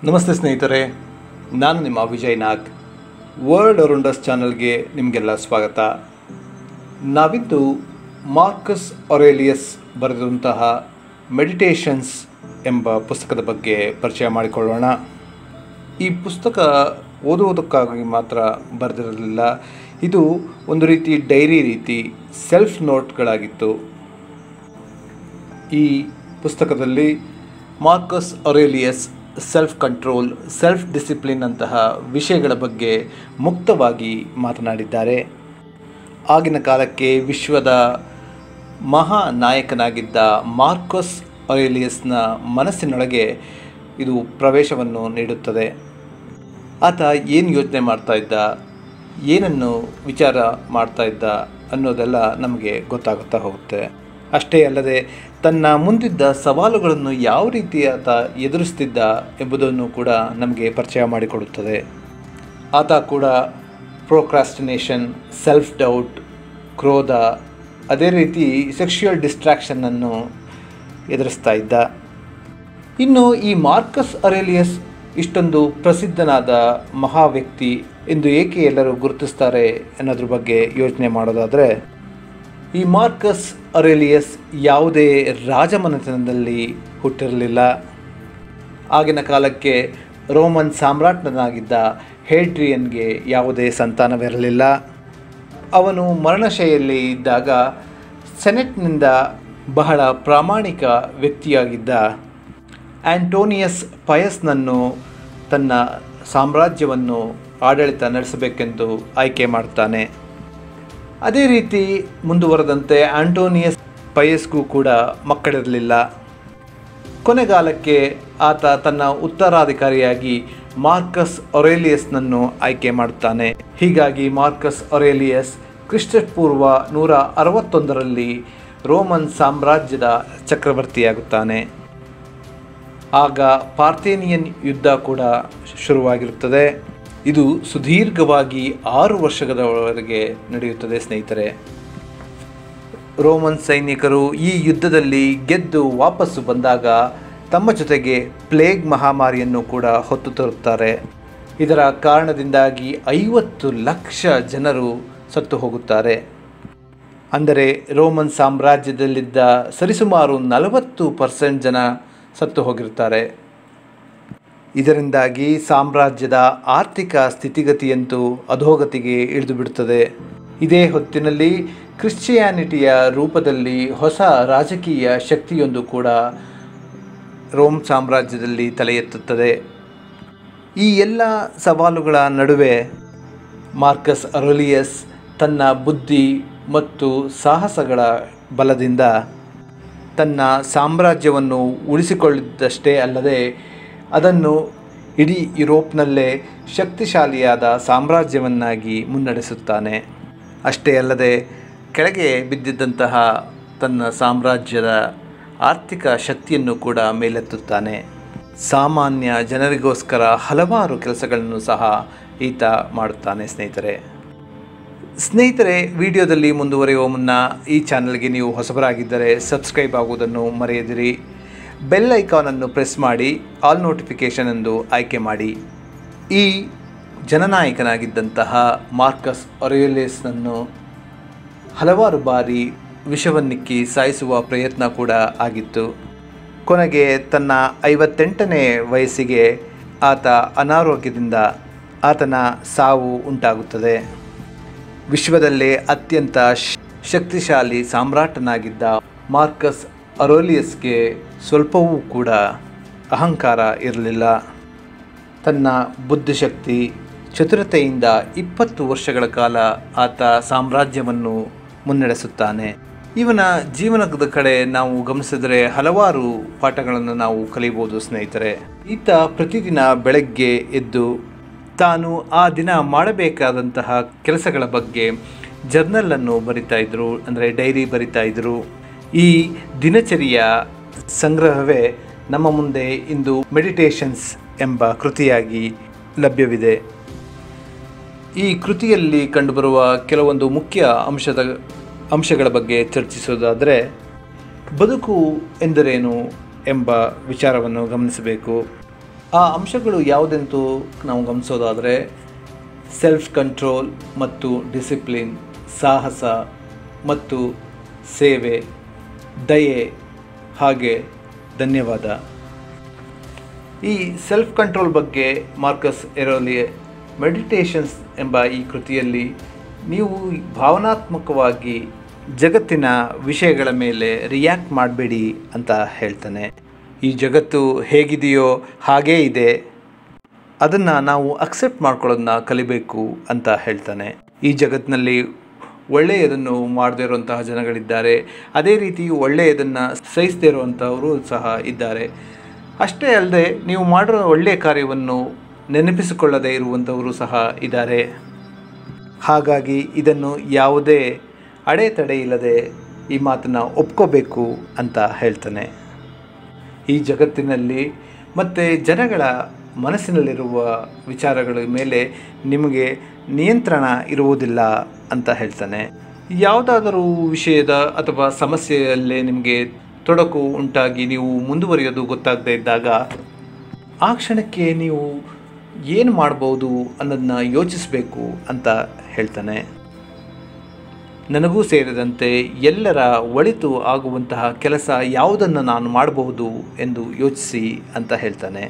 ನಮಸ್ತೆ ಸ್ನೇಹಿತರೆ, ನಾನು ನಿಮ್ಮ ವಿಜಯ್ ನಾಗ್. ವರ್ಲ್ಡ್ ಅರೌಂಡ್ ಅಸ್ ಚಾನಲ್ಗೆ ನಿಮಗೆಲ್ಲ ಸ್ವಾಗತ. ನಾವಿದ್ದು ಮಾರ್ಕಸ್ ಅರೇಲಿಯಸ್ ಬರೆದಂತಹ ಮೆಡಿಟೇಷನ್ಸ್ ಎಂಬ ಪುಸ್ತಕದ ಬಗ್ಗೆ ಪರಿಚಯ ಮಾಡಿಕೊಳ್ಳೋಣ. ಈ ಪುಸ್ತಕ ಓದುವುದಕ್ಕಾಗಿ ಮಾತ್ರ ಬರೆದಿರಲಿಲ್ಲ. ಇದು ಒಂದು ರೀತಿ ಡೈರಿ ರೀತಿ ಸೆಲ್ಫ್ ನೋಟ್ಗಳಾಗಿತ್ತು. ಈ ಪುಸ್ತಕದಲ್ಲಿ Marcus Aurelius self control, self discipline ಅಂತಹ ವಿಷಯಗಳ ಬಗ್ಗೆ ಮುಕ್ತವಾಗಿ ಮಾತನಾಡಿದ್ದಾರೆ. ಆಗಿನ ಕಾಲಕ್ಕೆ ವಿಶ್ವದ ಮಹಾ ನಾಯಕನಾಗಿದ್ದ ಮಾರ್ಕಸ್ ಅರೇಲಿಯಸ್ನ ಮನಸ್ಸಿನೊಳಗೆ ಇದು ಪ್ರವೇಶವನ್ನು ನೀಡುತ್ತದೆ. ಆತ ಏನು ಯೋಚನೆ ಮಾಡ್ತಾ ಇದ್ದ, ಏನನ್ನು ವಿಚಾರ ಮಾಡ್ತಾ ಇದ್ದ ಅನ್ನೋದೆಲ್ಲ ನಮಗೆ ಗೊತ್ತಾಗುತ್ತಾ ಹೋಗುತ್ತೆ. ಅಷ್ಟೇ ಅಲ್ಲದೆ ತನ್ನ ಮುಂದಿದ್ದ ಸವಾಲುಗಳನ್ನು ಯಾವ ರೀತಿ ಆತ ಎದುರಿಸ್ತಿದ್ದ ಎಂಬುದನ್ನು ಕೂಡ ನಮಗೆ ಪರಿಚಯ ಮಾಡಿಕೊಡುತ್ತದೆ. ಆತ ಕೂಡ ಪ್ರೋಕ್ರಾಸ್ಟಿನೇಷನ್, ಸೆಲ್ಫ್ ಡೌಟ್, ಕ್ರೋಧ, ಅದೇ ರೀತಿ ಸೆಕ್ಷುಯಲ್ ಡಿಸ್ಟ್ರಾಕ್ಷನನ್ನು ಎದುರಿಸ್ತಾ ಇದ್ದ. ಇನ್ನು ಈ ಮಾರ್ಕಸ್ ಅರೇಲಿಯಸ್ ಇಷ್ಟೊಂದು ಪ್ರಸಿದ್ಧನಾದ ಮಹಾ ವ್ಯಕ್ತಿ ಎಂದು ಏಕೆ ಎಲ್ಲರೂ ಗುರುತಿಸ್ತಾರೆ ಅನ್ನೋದ್ರ ಬಗ್ಗೆ ಯೋಚನೆ ಮಾಡೋದಾದರೆ, ಈ ಮಾರ್ಕಸ್ ಅರೇಲಿಯಸ್ ಯಾವುದೇ ರಾಜಮನೆತನದಲ್ಲಿ ಹುಟ್ಟಿರಲಿಲ್ಲ. ಆಗಿನ ಕಾಲಕ್ಕೆ ರೋಮನ್ ಸಾಮ್ರಾಟನಾಗಿದ್ದ ಹೇಡ್ರಿಯನ್ಗೆ ಯಾವುದೇ ಸಂತಾನವಿರಲಿಲ್ಲ. ಅವನು ಮರಣಶೈಲಿಯಲ್ಲಿ ಇದ್ದಾಗ ಸೆನೆಟ್ನಿಂದ ಬಹಳ ಪ್ರಾಮಾಣಿಕ ವ್ಯಕ್ತಿಯಾಗಿದ್ದ ಆಂಟೋನಿಯಸ್ ಪಯಸ್ನನ್ನು ತನ್ನ ಸಾಮ್ರಾಜ್ಯವನ್ನು ಆಡಳಿತ ನಡೆಸಬೇಕೆಂದು ಆಯ್ಕೆ ಮಾಡ್ತಾನೆ. ಅದೇ ರೀತಿ ಮುಂದುವರೆದಂತೆ ಆಂಟೋನಿಯಸ್ ಪಯಸ್ಗೂ ಕೂಡ ಮಕ್ಕಳಿರಲಿಲ್ಲ. ಕೊನೆಗಾಲಕ್ಕೆ ಆತ ತನ್ನ ಉತ್ತರಾಧಿಕಾರಿಯಾಗಿ ಮಾರ್ಕಸ್ ಅರೇಲಿಯಸ್ನನ್ನು ಆಯ್ಕೆ ಮಾಡುತ್ತಾನೆ. ಹೀಗಾಗಿ ಮಾರ್ಕಸ್ ಅರೇಲಿಯಸ್ ಕ್ರಿಸ್ತಪೂರ್ವ 161ರಲ್ಲಿ ರೋಮನ್ ಸಾಮ್ರಾಜ್ಯದ ಚಕ್ರವರ್ತಿಯಾಗುತ್ತಾನೆ. ಆಗ ಪಾರ್ಥೇನಿಯನ್ ಯುದ್ಧ ಕೂಡ ಶುರುವಾಗಿರುತ್ತದೆ. ಇದು ಸುದೀರ್ಘವಾಗಿ 6 ವರ್ಷಗಳವರೆಗೆ ನಡೆಯುತ್ತದೆ ಸ್ನೇಹಿತರೆ. ರೋಮನ್ ಸೈನಿಕರು ಈ ಯುದ್ಧದಲ್ಲಿ ಗೆದ್ದು ವಾಪಸ್ಸು ಬಂದಾಗ ತಮ್ಮ ಜೊತೆಗೆ ಪ್ಲೇಗ್ ಮಹಾಮಾರಿಯನ್ನು ಕೂಡ ಹೊತ್ತು ತರುತ್ತಾರೆ. ಇದರ ಕಾರಣದಿಂದಾಗಿ 50 ಲಕ್ಷ ಜನರು ಸತ್ತು ಹೋಗುತ್ತಾರೆ. ಅಂದರೆ ರೋಮನ್ ಸಾಮ್ರಾಜ್ಯದಲ್ಲಿದ್ದ ಸರಿಸುಮಾರು 40% ಜನ ಸತ್ತು ಹೋಗಿರ್ತಾರೆ. ಇದರಿಂದಾಗಿ ಸಾಮ್ರಾಜ್ಯದ ಆರ್ಥಿಕ ಸ್ಥಿತಿಗತಿಯಂತೂ ಅಧೋಗತಿಗೆ ಇಳಿದು ಬಿಡುತ್ತದೆ. ಇದೇ ಹೊತ್ತಿನಲ್ಲಿ ಕ್ರಿಶ್ಚಿಯಾನಿಟಿಯ ರೂಪದಲ್ಲಿ ಹೊಸ ರಾಜಕೀಯ ಶಕ್ತಿಯೊಂದು ಕೂಡ ರೋಮ್ ಸಾಮ್ರಾಜ್ಯದಲ್ಲಿ ತಲೆ ಎತ್ತುತ್ತದೆ. ಈ ಎಲ್ಲ ಸವಾಲುಗಳ ನಡುವೆ ಮಾರ್ಕಸ್ ಅರೇಲಿಯಸ್ ತನ್ನ ಬುದ್ಧಿ ಮತ್ತು ಸಾಹಸಗಳ ಬಲದಿಂದ ತನ್ನ ಸಾಮ್ರಾಜ್ಯವನ್ನು ಉಳಿಸಿಕೊಳ್ಳಿದ್ದಷ್ಟೇ ಅಲ್ಲದೆ ಅದನ್ನು ಇಡೀ ಯುರೋಪ್ನಲ್ಲೇ ಶಕ್ತಿಶಾಲಿಯಾದ ಸಾಮ್ರಾಜ್ಯವನ್ನಾಗಿ ಮುನ್ನಡೆಸುತ್ತಾನೆ. ಅಷ್ಟೇ ಅಲ್ಲದೆ ಕೆಳಗೆ ಬಿದ್ದಿದ್ದಂತಹ ತನ್ನ ಸಾಮ್ರಾಜ್ಯದ ಆರ್ಥಿಕ ಶಕ್ತಿಯನ್ನು ಕೂಡ ಮೇಲೆತ್ತುತ್ತಾನೆ. ಸಾಮಾನ್ಯ ಜನರಿಗೋಸ್ಕರ ಹಲವಾರು ಕೆಲಸಗಳನ್ನು ಸಹ ಈತ ಮಾಡುತ್ತಾನೆ. ಸ್ನೇಹಿತರೆ, ವಿಡಿಯೋದಲ್ಲಿ ಮುಂದುವರಿಯುವ ಮುನ್ನ ಈ ಚಾನಲ್ಗೆ ನೀವು ಹೊಸಬರಾಗಿದ್ದರೆ ಸಬ್ಸ್ಕ್ರೈಬ್ ಆಗುವುದನ್ನು ಮರೆಯದಿರಿ. ಬೆಲ್ ಐಕಾನನ್ನು ಪ್ರೆಸ್ ಮಾಡಿ ಆಲ್ ನೋಟಿಫಿಕೇಷನ್ ಎಂದು ಆಯ್ಕೆ ಮಾಡಿ. ಈ ಜನನಾಯಕನಾಗಿದ್ದಂತಹ ಮಾರ್ಕಸ್ ಅರೇಲಿಯಸ್ನನ್ನು ಹಲವಾರು ಬಾರಿ ವಿಷವನ್ನಿಕ್ಕಿ ಸಾಯಿಸುವ ಪ್ರಯತ್ನ ಕೂಡ ಆಗಿತ್ತು. ಕೊನೆಗೆ ತನ್ನ 58ನೇ ವಯಸ್ಸಿಗೆ ಆತ ಅನಾರೋಗ್ಯದಿಂದ ಆತನ ಸಾವು ಉಂಟಾಗುತ್ತದೆ. ವಿಶ್ವದಲ್ಲೇ ಅತ್ಯಂತ ಶಕ್ತಿಶಾಲಿ ಸಾಮ್ರಾಟನಾಗಿದ್ದ ಮಾರ್ಕಸ್ ಅರೇಲಿಯಸ್ಗೆ ಸ್ವಲ್ಪವೂ ಕೂಡ ಅಹಂಕಾರ ಇರಲಿಲ್ಲ. ತನ್ನ ಬುದ್ಧಿಶಕ್ತಿ, ಚತುರತೆಯಿಂದ 20 ವರ್ಷಗಳ ಕಾಲ ಆತ ಸಾಮ್ರಾಜ್ಯವನ್ನು ಮುನ್ನಡೆಸುತ್ತಾನೆ. ಇವನ ಜೀವನದ ಕಡೆ ನಾವು ಗಮನಿಸಿದರೆ ಹಲವಾರು ಪಾಠಗಳನ್ನು ನಾವು ಕಲಿಯಬಹುದು ಸ್ನೇಹಿತರೆ. ಈತ ಪ್ರತಿದಿನ ಬೆಳಗ್ಗೆ ಎದ್ದು ತಾನು ಆ ದಿನ ಮಾಡಬೇಕಾದಂತಹ ಕೆಲಸಗಳ ಬಗ್ಗೆ ಜರ್ನಲನ್ನು ಬರಿತಾ ಇದ್ದರು, ಅಂದರೆ ಡೈರಿ ಬರಿತಾ ಇದ್ದರು. ಈ ದಿನಚರಿಯ ಸಂಗ್ರಹವೇ ನಮ್ಮ ಮುಂದೆ ಇಂದು ಮೆಡಿಟೇಷನ್ಸ್ ಎಂಬ ಕೃತಿಯಾಗಿ ಲಭ್ಯವಿದೆ. ಈ ಕೃತಿಯಲ್ಲಿ ಕಂಡುಬರುವ ಕೆಲವೊಂದು ಮುಖ್ಯ ಅಂಶಗಳ ಬಗ್ಗೆ ಚರ್ಚಿಸೋದಾದರೆ, ಬದುಕು ಎಂದರೇನು ಎಂಬ ವಿಚಾರವನ್ನು ಗಮನಿಸಬೇಕು. ಆ ಅಂಶಗಳು ಯಾವುದೆಂತೂ ನಾವು ಗಮನಿಸೋದಾದರೆ ಸೆಲ್ಫ್ ಕಂಟ್ರೋಲ್ ಮತ್ತು ಡಿಸಿಪ್ಲಿನ್, ಸಾಹಸ ಮತ್ತು ಸೇವೆ, ದಯೆ, ಹಾಗೆ ಧನ್ಯವಾದ. ಈ ಸೆಲ್ಫ್ ಕಂಟ್ರೋಲ್ ಬಗ್ಗೆ ಮಾರ್ಕಸ್ ಎರೋಲಿಯಸ್ ಮೆಡಿಟೇಷನ್ಸ್ ಎಂಬ ಈ ಕೃತಿಯಲ್ಲಿ ನೀವು ಭಾವನಾತ್ಮಕವಾಗಿ ಜಗತ್ತಿನ ವಿಷಯಗಳ ಮೇಲೆ ರಿಯಾಕ್ಟ್ ಮಾಡಬೇಡಿ ಅಂತ ಹೇಳ್ತಾನೆ. ಈ ಜಗತ್ತು ಹೇಗಿದೆಯೋ ಹಾಗೇ ಇದೆ, ಅದನ್ನು ನಾವು ಅಕ್ಸೆಪ್ಟ್ ಮಾಡ್ಕೊಳ್ಳೋದನ್ನ ಕಲಿಬೇಕು ಅಂತ ಹೇಳ್ತಾನೆ. ಈ ಜಗತ್ತಿನಲ್ಲಿ ಒಳ್ಳೆಯದನ್ನು ಮಾಡದೇ ಇರುವಂತಹ ಜನಗಳಿದ್ದಾರೆ, ಅದೇ ರೀತಿ ಒಳ್ಳೆಯದನ್ನು ಸಹಿಸದೇ ಇರುವಂಥವರು ಸಹ ಇದ್ದಾರೆ. ಅಷ್ಟೇ ಅಲ್ಲದೆ ನೀವು ಮಾಡಿರೋ ಒಳ್ಳೆಯ ಕಾರ್ಯವನ್ನು ನೆನಪಿಸಿಕೊಳ್ಳದೇ ಇರುವಂಥವರು ಸಹ ಇದ್ದಾರೆ. ಹಾಗಾಗಿ ಇದನ್ನು ಯಾವುದೇ ಅಡೆತಡೆ ಇಲ್ಲದೆ ಈ ಮಾತನ್ನು ಒಪ್ಕೋಬೇಕು ಅಂತ ಹೇಳ್ತಾನೆ. ಈ ಜಗತ್ತಿನಲ್ಲಿ ಮತ್ತು ಜನಗಳ ಮನಸ್ಸಿನಲ್ಲಿರುವ ವಿಚಾರಗಳ ಮೇಲೆ ನಿಮಗೆ ನಿಯಂತ್ರಣ ಇರುವುದಿಲ್ಲ ಅಂತ ಹೇಳ್ತಾನೆ. ಯಾವುದಾದರೂ ವಿಷಯದ ಅಥವಾ ಸಮಸ್ಯೆಯಲ್ಲೇ ನಿಮಗೆ ತೊಡಕು ಉಂಟಾಗಿ ನೀವು ಮುಂದುವರಿಯೋದು ಗೊತ್ತಾಗದೇ ಇದ್ದಾಗ ಆ ಕ್ಷಣಕ್ಕೆ ನೀವು ಏನು ಮಾಡ್ಬೋದು ಅನ್ನೋದನ್ನ ಯೋಚಿಸಬೇಕು ಅಂತ ಹೇಳ್ತಾನೆ. ನನಗೂ ಸೇರಿದಂತೆ ಎಲ್ಲರ ಒಳಿತು ಆಗುವಂತಹ ಕೆಲಸ ಯಾವುದನ್ನು ನಾನು ಮಾಡಬಹುದು ಎಂದು ಯೋಚಿಸಿ ಅಂತ ಹೇಳ್ತಾನೆ.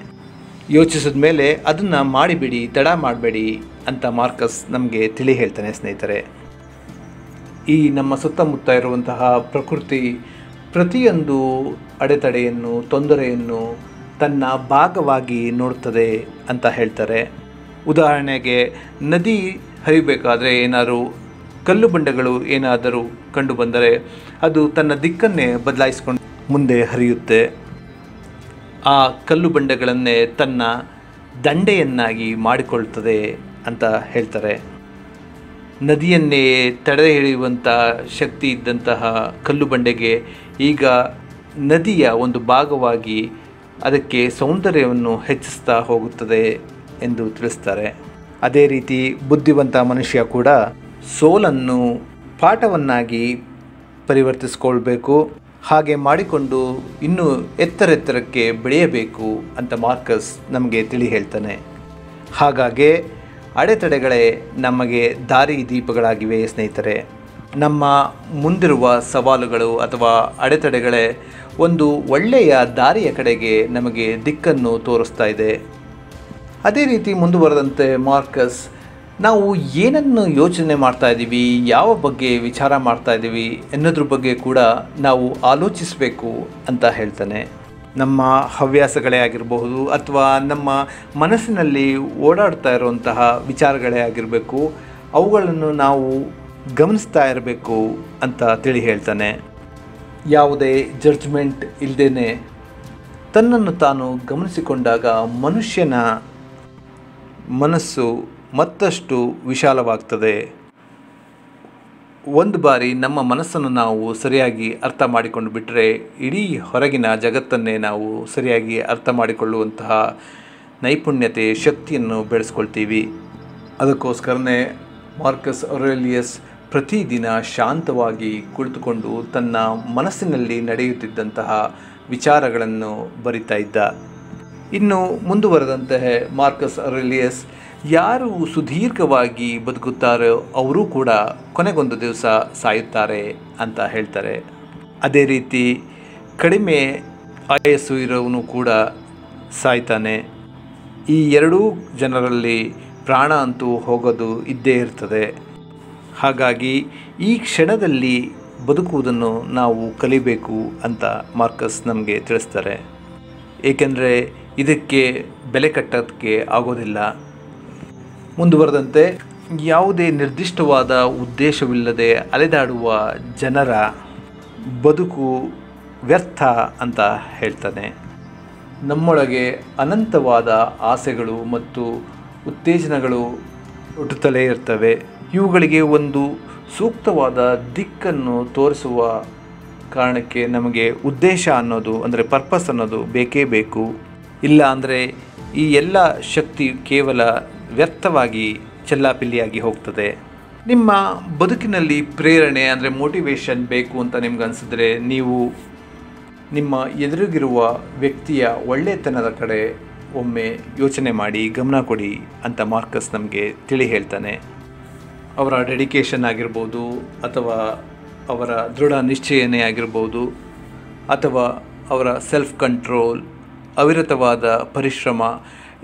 ಯೋಚಿಸಿದ ಮೇಲೆ ಅದನ್ನು ಮಾಡಿಬಿಡಿ, ತಡ ಮಾಡಬೇಡಿ ಅಂತ ಮಾರ್ಕಸ್ ನಮಗೆ ತಿಳಿ ಹೇಳ್ತಾನೆ. ಸ್ನೇಹಿತರೆ, ಈ ನಮ್ಮ ಸುತ್ತಮುತ್ತ ಇರುವಂತಹ ಪ್ರಕೃತಿ ಪ್ರತಿಯೊಂದು ಅಡೆತಡೆಯನ್ನು, ತೊಂದರೆಯನ್ನು ತನ್ನ ಭಾಗವಾಗಿ ನೋಡ್ತದೆ ಅಂತ ಹೇಳ್ತಾರೆ. ಉದಾಹರಣೆಗೆ ನದಿ ಹರಿಬೇಕಾದ್ರೆ ಏನಾದರೂ ಕಲ್ಲು ಬಂಡೆಗಳು ಏನಾದರೂ ಕಂಡು ಬಂದರೆ ಅದು ತನ್ನ ದಿಕ್ಕನ್ನೇ ಬದಲಾಯಿಸ್ಕೊಂಡು ಮುಂದೆ ಹರಿಯುತ್ತೆ. ಆ ಕಲ್ಲು ಬಂಡೆಗಳನ್ನೇ ತನ್ನ ದಂಡೆಯನ್ನಾಗಿ ಮಾಡಿಕೊಳ್ತದೆ ಅಂತ ಹೇಳ್ತಾರೆ. ನದಿಯನ್ನೇ ತಡೆ ಹಿಡಿಯುವಂಥ ಶಕ್ತಿ ಇದ್ದಂತಹ ಕಲ್ಲು ಬಂಡೆಗೆ ಈಗ ನದಿಯ ಒಂದು ಭಾಗವಾಗಿ ಅದಕ್ಕೆ ಸೌಂದರ್ಯವನ್ನು ಹೆಚ್ಚಿಸ್ತಾ ಹೋಗುತ್ತದೆ ಎಂದು ತಿಳಿಸ್ತಾರೆ. ಅದೇ ರೀತಿ ಬುದ್ಧಿವಂತ ಮನುಷ್ಯ ಕೂಡ ಸೋಲನ್ನು ಪಾಠವನ್ನಾಗಿ ಪರಿವರ್ತಿಸ್ಕೊಳ್ಬೇಕು, ಹಾಗೆ ಮಾಡಿಕೊಂಡು ಇನ್ನೂ ಎತ್ತರೆತ್ತರಕ್ಕೆ ಬೆಳೆಯಬೇಕು ಅಂತ ಮಾರ್ಕಸ್ ನಮಗೆ ತಿಳಿ ಹೇಳ್ತಾನೆ. ಹಾಗಾಗಿ ಅಡೆತಡೆಗಳೇ ನಮಗೆ ದಾರಿ ದೀಪಗಳಾಗಿವೆ ಸ್ನೇಹಿತರೆ. ನಮ್ಮ ಮುಂದಿರುವ ಸವಾಲುಗಳು ಅಥವಾ ಅಡೆತಡೆಗಳೇ ಒಂದು ಒಳ್ಳೆಯ ದಾರಿಯ ಕಡೆಗೆ ನಮಗೆ ದಿಕ್ಕನ್ನು ತೋರಿಸ್ತಾ ಇದೆ. ಅದೇ ರೀತಿ ಮುಂದುವರೆದಂತೆ ಮಾರ್ಕಸ್ ನಾವು ಏನನ್ನು ಯೋಚನೆ ಮಾಡ್ತಾ ಇದ್ದೀವಿ, ಯಾವ ಬಗ್ಗೆ ವಿಚಾರ ಮಾಡ್ತಾ ಇದ್ದೀವಿ ಅನ್ನೋದ್ರ ಬಗ್ಗೆ ಕೂಡ ನಾವು ಆಲೋಚಿಸಬೇಕು ಅಂತ ಹೇಳ್ತಾನೆ. ನಮ್ಮ ಹವ್ಯಾಸಗಳೇ ಆಗಿರಬಹುದು ಅಥವಾ ನಮ್ಮ ಮನಸ್ಸಿನಲ್ಲಿ ಓಡಾಡ್ತಾ ಇರುವಂತಹ ವಿಚಾರಗಳೇ ಆಗಿರಬೇಕು, ಅವುಗಳನ್ನು ನಾವು ಗಮನಿಸ್ತಾ ಇರಬೇಕು ಅಂತ ತಿಳಿ ಹೇಳ್ತಾನೆ. ಯಾವುದೇ ಜಡ್ಜ್ಮೆಂಟ್ ಇಲ್ಲದೇ ತನ್ನನ್ನು ತಾನು ಗಮನಿಸಿಕೊಂಡಾಗ ಮನುಷ್ಯನ ಮನಸ್ಸು ಮತ್ತಷ್ಟು ವಿಶಾಲವಾಗ್ತದೆ. ಒಂದು ಬಾರಿ ನಮ್ಮ ಮನಸ್ಸನ್ನು ನಾವು ಸರಿಯಾಗಿ ಅರ್ಥ ಮಾಡಿಕೊಂಡು ಬಿಟ್ಟರೆ ಇಡೀ ಹೊರಗಿನ ಜಗತ್ತನ್ನೇ ನಾವು ಸರಿಯಾಗಿ ಅರ್ಥ ಮಾಡಿಕೊಳ್ಳುವಂತಹ ನೈಪುಣ್ಯತೆ, ಶಕ್ತಿಯನ್ನು ಬೆಳೆಸ್ಕೊಳ್ತೀವಿ. ಅದಕ್ಕೋಸ್ಕರನೇ ಮಾರ್ಕಸ್ ಔರೇಲಿಯಸ್ ಪ್ರತಿದಿನ ಶಾಂತವಾಗಿ ಕುಳಿತುಕೊಂಡು ತನ್ನ ಮನಸ್ಸಿನಲ್ಲಿ ನಡೆಯುತ್ತಿದ್ದಂತಹ ವಿಚಾರಗಳನ್ನು ಬರಿತಾ ಇದ್ದ. ಇನ್ನು ಮುಂದುವರೆದಂತೆ ಮಾರ್ಕಸ್ ಔರೇಲಿಯಸ್ ಯಾರು ಸುದೀರ್ಘವಾಗಿ ಬದುಕುತ್ತಾರೋ ಅವರೂ ಕೂಡ ಕೊನೆಗೊಂದು ದಿವಸ ಸಾಯುತ್ತಾರೆ ಅಂತ ಹೇಳ್ತಾರೆ. ಅದೇ ರೀತಿ ಕಡಿಮೆ ಆಯಸ್ಸು ಇರೋವನು ಕೂಡ ಸಾಯ್ತಾನೆ. ಈ ಎರಡೂ ಜನರಲ್ಲಿ ಪ್ರಾಣ ಅಂತೂ ಹೋಗೋದು ಇದ್ದೇ ಇರ್ತದೆ. ಹಾಗಾಗಿ ಈ ಕ್ಷಣದಲ್ಲಿ ಬದುಕುವುದನ್ನು ನಾವು ಕಲಿಬೇಕು ಅಂತ ಮಾರ್ಕಸ್ ನಮಗೆ ತಿಳಿಸ್ತಾರೆ. ಏಕೆಂದರೆ ಇದಕ್ಕೆ ಬೆಲೆ ಕಟ್ಟೋದಕ್ಕೆ ಆಗೋದಿಲ್ಲ. ಮುಂದುವರೆದಂತೆ ಯಾವುದೇ ನಿರ್ದಿಷ್ಟವಾದ ಉದ್ದೇಶವಿಲ್ಲದೆ ಅಲೆದಾಡುವ ಜನರ ಬದುಕು ವ್ಯರ್ಥ ಅಂತ ಹೇಳ್ತಾನೆ. ನಮ್ಮೊಳಗೆ ಅನಂತವಾದ ಆಸೆಗಳು ಮತ್ತು ಉತ್ತೇಜನಗಳು ಹುಟ್ಟುತ್ತಲೇ ಇರ್ತವೆ. ಇವುಗಳಿಗೆ ಒಂದು ಸೂಕ್ತವಾದ ದಿಕ್ಕನ್ನು ತೋರಿಸುವ ಕಾರಣಕ್ಕೆ ನಮಗೆ ಉದ್ದೇಶ ಅನ್ನೋದು ಅಂದರೆ ಪರ್ಪಸ್ ಅನ್ನೋದು ಬೇಕೇ ಬೇಕು. ಇಲ್ಲ ಅಂದರೆ ಈ ಎಲ್ಲ ಶಕ್ತಿ ಕೇವಲ ವ್ಯರ್ಥವಾಗಿ ಚೆಲ್ಲಾಪಿಲ್ಲಿಯಾಗಿ ಹೋಗ್ತದೆ. ನಿಮ್ಮ ಬದುಕಿನಲ್ಲಿ ಪ್ರೇರಣೆ ಅಂದರೆ ಮೋಟಿವೇಶನ್ ಬೇಕು ಅಂತ ನಿಮ್ಗೆ ಅನಿಸಿದ್ರೆ ನೀವು ನಿಮ್ಮ ಎದುರಿಗಿರುವ ವ್ಯಕ್ತಿಯ ಒಳ್ಳೆತನದ ಕಡೆ ಒಮ್ಮೆ ಯೋಚನೆ ಮಾಡಿ ಗಮನ ಕೊಡಿ ಅಂತ ಮಾರ್ಕಸ್ ನಮಗೆ ತಿಳಿ ಹೇಳ್ತಾನೆ. ಅವರ ಡೆಡಿಕೇಶನ್ ಆಗಿರ್ಬೋದು, ಅಥವಾ ಅವರ ದೃಢ ನಿಶ್ಚಯನೇ ಆಗಿರ್ಬೋದು, ಅಥವಾ ಅವರ ಸೆಲ್ಫ್ ಕಂಟ್ರೋಲ್, ಅವಿರತವಾದ ಪರಿಶ್ರಮ,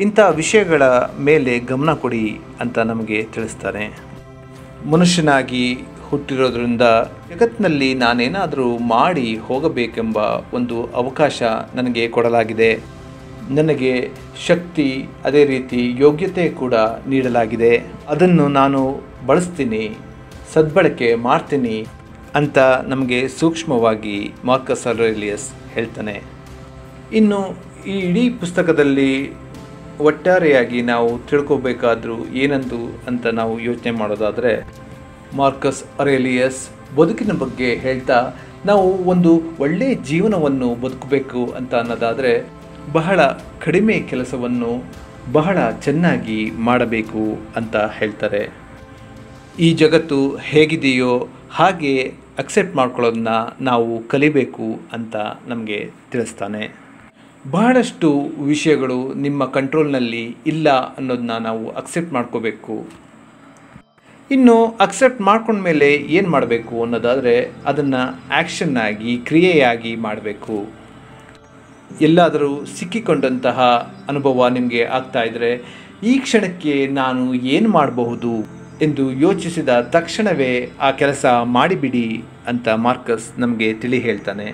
ಇಂಥ ವಿಷಯಗಳ ಮೇಲೆ ಗಮನ ಕೊಡಿ ಅಂತ ನಮಗೆ ತಿಳಿಸ್ತಾನೆ. ಮನುಷ್ಯನಾಗಿ ಹುಟ್ಟಿರೋದ್ರಿಂದ ಜಗತ್ತಿನಲ್ಲಿ ನಾನೇನಾದರೂ ಮಾಡಿ ಹೋಗಬೇಕೆಂಬ ಒಂದು ಅವಕಾಶ ನನಗೆ ಕೊಡಲಾಗಿದೆ. ನನಗೆ ಶಕ್ತಿ, ಅದೇ ರೀತಿ ಯೋಗ್ಯತೆ ಕೂಡ ನೀಡಲಾಗಿದೆ. ಅದನ್ನು ನಾನು ಬಳಸ್ತೀನಿ, ಸದ್ಬಳಕೆ ಮಾಡ್ತೀನಿ ಅಂತ ನಮಗೆ ಸೂಕ್ಷ್ಮವಾಗಿ ಮಾರ್ಕಸ್ ಅರೇಲಿಯಸ್ ಹೇಳ್ತಾನೆ. ಇನ್ನು ಈ ಇಡೀ ಪುಸ್ತಕದಲ್ಲಿ ಒಟ್ಟಾರೆಯಾಗಿ ನಾವು ತಿಳ್ಕೋಬೇಕಾದ್ರೂ ಏನಂದು ಅಂತ ನಾವು ಯೋಚನೆ ಮಾಡೋದಾದರೆ, ಮಾರ್ಕಸ್ ಅರೇಲಿಯಸ್ ಬದುಕಿನ ಬಗ್ಗೆ ಹೇಳ್ತಾ ನಾವು ಒಂದು ಒಳ್ಳೆಯ ಜೀವನವನ್ನು ಬದುಕಬೇಕು ಅಂತ ಅನ್ನೋದಾದರೆ ಬಹಳ ಕಡಿಮೆ ಕೆಲಸವನ್ನು ಬಹಳ ಚೆನ್ನಾಗಿ ಮಾಡಬೇಕು ಅಂತ ಹೇಳ್ತಾರೆ. ಈ ಜಗತ್ತು ಹೇಗಿದೆಯೋ ಹಾಗೆ ಅಕ್ಸೆಪ್ಟ್ ಮಾಡ್ಕೊಳ್ಳೋದನ್ನ ನಾವು ಕಲಿಬೇಕು ಅಂತ ನಮಗೆ ತಿಳಿಸ್ತಾನೆ. ಬಹಳಷ್ಟು ವಿಷಯಗಳು ನಿಮ್ಮ ಕಂಟ್ರೋಲ್ನಲ್ಲಿ ಇಲ್ಲ ಅನ್ನೋದನ್ನ ನಾವು ಅಕ್ಸೆಪ್ಟ್ ಮಾಡ್ಕೋಬೇಕು. ಇನ್ನು ಅಕ್ಸೆಪ್ಟ್ ಮಾಡ್ಕೊಂಡ್ಮೇಲೆ ಏನು ಮಾಡಬೇಕು ಅನ್ನೋದಾದರೆ ಅದನ್ನು ಆ್ಯಕ್ಷನ್ ಆಗಿ, ಕ್ರಿಯೆಯಾಗಿ ಮಾಡಬೇಕು. ಎಲ್ಲಾದರೂ ಸಿಕ್ಕಿಕೊಂಡಂತಹ ಅನುಭವ ನಿಮಗೆ ಆಗ್ತಾ ಇದ್ದರೆ ಈ ಕ್ಷಣಕ್ಕೆ ನಾನು ಏನು ಮಾಡಬಹುದು ಎಂದು ಯೋಚಿಸಿದ ತಕ್ಷಣವೇ ಆ ಕೆಲಸ ಮಾಡಿಬಿಡಿ ಅಂತ ಮಾರ್ಕಸ್ ನಮಗೆ ತಿಳಿ ಹೇಳ್ತಾನೆ.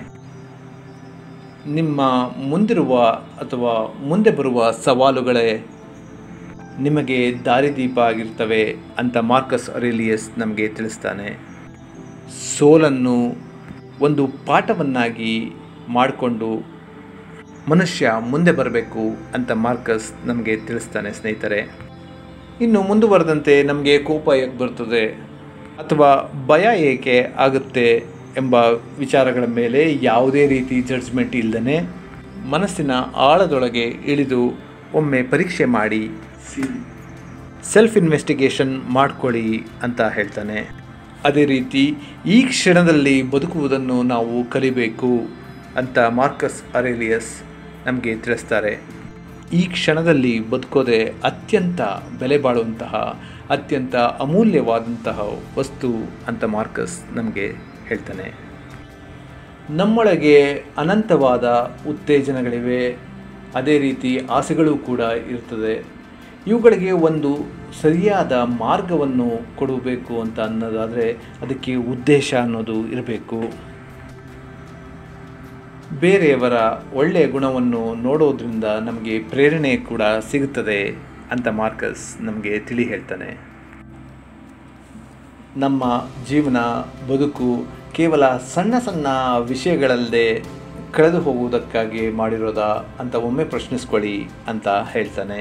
ನಿಮ್ಮ ಮುಂದಿರುವ ಅಥವಾ ಮುಂದೆ ಬರುವ ಸವಾಲುಗಳೇ ನಿಮಗೆ ದಾರಿದೀಪ ಆಗಿರ್ತವೆ ಅಂತ ಮಾರ್ಕಸ್ ಅರೇಲಿಯಸ್ ನಮಗೆ ತಿಳಿಸ್ತಾನೆ. ಸೋಲನ್ನು ಒಂದು ಪಾಠವನ್ನಾಗಿ ಮಾಡಿಕೊಂಡು ಮನುಷ್ಯ ಮುಂದೆ ಬರಬೇಕು ಅಂತ ಮಾರ್ಕಸ್ ನಮಗೆ ತಿಳಿಸ್ತಾನೆ ಸ್ನೇಹಿತರೆ. ಇನ್ನು ಮುಂದುವರೆದಂತೆ ನಮಗೆ ಕೋಪ ಏಕೆ ಬರ್ತದೆ ಅಥವಾ ಭಯ ಏಕೆ ಆಗುತ್ತೆ ಎಂಬ ವಿಚಾರಗಳ ಮೇಲೆ ಯಾವುದೇ ರೀತಿ ಜಡ್ಜ್ಮೆಂಟ್ ಇಲ್ಲದೇ ಮನಸ್ಸಿನ ಆಳದೊಳಗೆ ಇಳಿದು ಒಮ್ಮೆ ಪರೀಕ್ಷೆ ಮಾಡಿ ಸೆಲ್ಫ್ ಇನ್ವೆಸ್ಟಿಗೇಷನ್ ಮಾಡ್ಕೊಳ್ಳಿ ಅಂತ ಹೇಳ್ತಾನೆ. ಅದೇ ರೀತಿ ಈ ಕ್ಷಣದಲ್ಲಿ ಬದುಕುವುದನ್ನು ನಾವು ಕಲಿಬೇಕು ಅಂತ ಮಾರ್ಕಸ್ ಅರೇಲಿಯಸ್ ನಮಗೆ ತಿಳಿಸ್ತಾರೆ. ಈ ಕ್ಷಣದಲ್ಲಿ ಬದುಕೋದೇ ಅತ್ಯಂತ ಬೆಲೆ ಬಾಳುವಂತಹ, ಅತ್ಯಂತ ಅಮೂಲ್ಯವಾದಂತಹ ವಸ್ತು ಅಂತ ಮಾರ್ಕಸ್ ನಮಗೆ ಹೇಳ್ತಾನೆ. ನಮ್ಮೊಳಗೆ ಅನಂತವಾದ ಉತ್ತೇಜನಗಳಿವೆ, ಅದೇ ರೀತಿ ಆಸೆಗಳು ಕೂಡ ಇರ್ತದೆ. ಇವುಗಳಿಗೆ ಒಂದು ಸರಿಯಾದ ಮಾರ್ಗವನ್ನು ಕೊಡಬೇಕು ಅಂತ ಅನ್ನೋದಾದರೆ ಅದಕ್ಕೆ ಉದ್ದೇಶ ಅನ್ನೋದು ಇರಬೇಕು. ಬೇರೆಯವರ ಒಳ್ಳೆಯ ಗುಣವನ್ನು ನೋಡೋದ್ರಿಂದ ನಮಗೆ ಪ್ರೇರಣೆ ಕೂಡ ಸಿಗುತ್ತದೆ ಅಂತ ಮಾರ್ಕಸ್ ನಮಗೆ ತಿಳಿ ಹೇಳ್ತಾನೆ. ನಮ್ಮ ಜೀವನ, ಬದುಕು ಕೇವಲ ಸಣ್ಣ ಸಣ್ಣ ವಿಷಯಗಳಲ್ಲದೆ ಕಳೆದು ಹೋಗುವುದಕ್ಕಾಗಿ ಮಾಡಿರೋದಾ ಅಂತ ಒಮ್ಮೆ ಪ್ರಶ್ನಿಸ್ಕೊಳ್ಳಿ ಅಂತ ಹೇಳ್ತಾನೆ.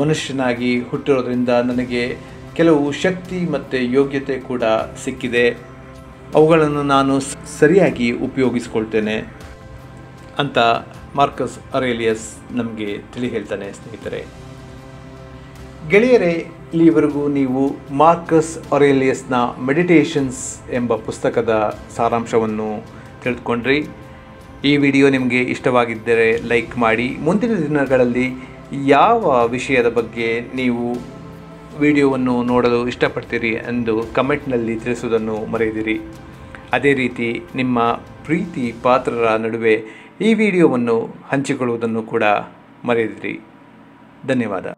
ಮನುಷ್ಯನಾಗಿ ಹುಟ್ಟಿರೋದ್ರಿಂದ ನನಗೆ ಕೆಲವು ಶಕ್ತಿ ಮತ್ತು ಯೋಗ್ಯತೆ ಕೂಡ ಸಿಕ್ಕಿದೆ. ಅವುಗಳನ್ನು ನಾನು ಸರಿಯಾಗಿ ಉಪಯೋಗಿಸ್ಕೊಳ್ತೇನೆ ಅಂತ ಮಾರ್ಕಸ್ ಅರೇಲಿಯಸ್ ನಮಗೆ ತಿಳಿ ಹೇಳ್ತಾನೆ ಸ್ನೇಹಿತರೆ. ಗೆಳೆಯರೇ, ಇಲ್ಲಿವರೆಗೂ ನೀವು ಮಾರ್ಕಸ್ ಅರೇಲಿಯಸ್ನ ಮೆಡಿಟೇಷನ್ಸ್ ಎಂಬ ಪುಸ್ತಕದ ಸಾರಾಂಶವನ್ನು ತಿಳಿದುಕೊಂಡ್ರಿ. ಈ ವಿಡಿಯೋ ನಿಮಗೆ ಇಷ್ಟವಾಗಿದ್ದರೆ ಲೈಕ್ ಮಾಡಿ. ಮುಂದಿನ ದಿನಗಳಲ್ಲಿ ಯಾವ ವಿಷಯದ ಬಗ್ಗೆ ನೀವು ವಿಡಿಯೋವನ್ನು ನೋಡಲು ಇಷ್ಟಪಡ್ತೀರಿ ಎಂದು ಕಮೆಂಟ್ನಲ್ಲಿ ತಿಳಿಸುವುದನ್ನು ಮರೆಯದಿರಿ. ಅದೇ ರೀತಿ ನಿಮ್ಮ ಪ್ರೀತಿ ಪಾತ್ರರ ನಡುವೆ ಈ ವಿಡಿಯೋವನ್ನು ಹಂಚಿಕೊಳ್ಳುವುದನ್ನು ಕೂಡ ಮರೆಯದಿರಿ. ಧನ್ಯವಾದ.